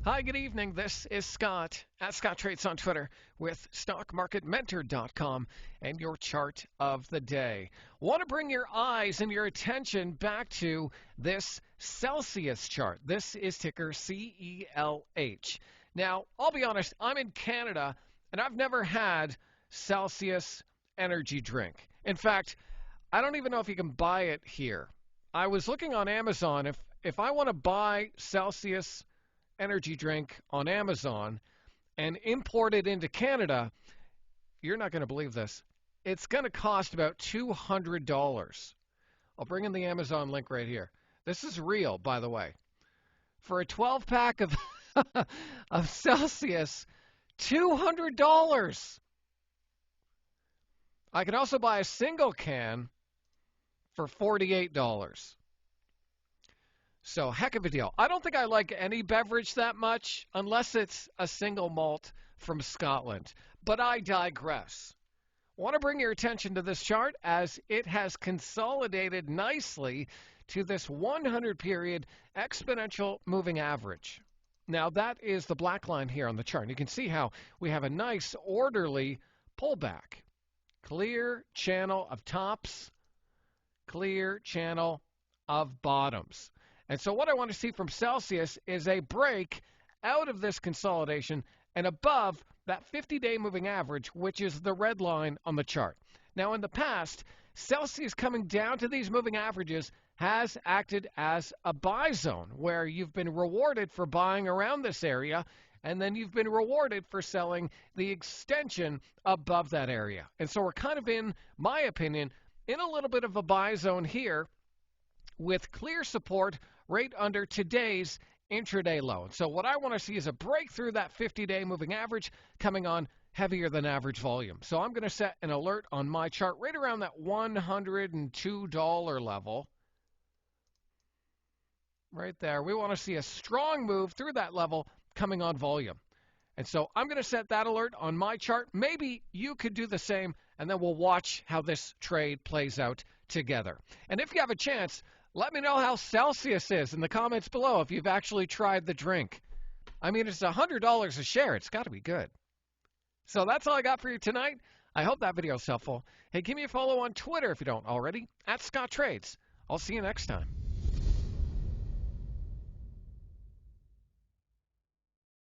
Hi, good evening. This is Scott at Scott Trades on Twitter with StockMarketMentor.com and your chart of the day. Want to bring your eyes and your attention back to this Celsius chart. This is ticker CELH. Now, I'll be honest, I'm in Canada and I've never had Celsius energy drink. In fact, I don't even know if you can buy it here. I was looking on Amazon. If I want to buy Celsius energy drink on Amazon and import it into Canada, you're not going to believe this. It's going to cost about $200. I'll bring in the Amazon link right here. This is real, by the way. For a 12 pack of of Celsius, $200. I can also buy a single can for $48. So, heck of a deal. I don't think I like any beverage that much unless it's a single malt from Scotland. But I digress. Want to bring your attention to this chart as it has consolidated nicely to this 100 period exponential moving average. Now, that is the black line here on the chart. You can see how we have a nice orderly pullback. Clear channel of tops, clear channel of bottoms. And so what I want to see from Celsius is a break out of this consolidation and above that 50-day moving average, which is the red line on the chart. Now, in the past, Celsius coming down to these moving averages has acted as a buy zone where you've been rewarded for buying around this area, and then you've been rewarded for selling the extension above that area. And so we're kind of in my opinion, in a little bit of a buy zone here with clear support right under today's intraday low. So what I want to see is a breakthrough that 50-day moving average coming on heavier than average volume. So I'm going to set an alert on my chart right around that $102 level. Right there. We want to see a strong move through that level coming on volume. And so I'm going to set that alert on my chart. Maybe you could do the same, and then we'll watch how this trade plays out together. And if you have a chance, let me know how Celsius is in the comments below if you've actually tried the drink. I mean, it's $100 a share. It's got to be good. So that's all I got for you tonight. I hope that video is helpful. Hey, give me a follow on Twitter if you don't already, at Scott Trades. I'll see you next time.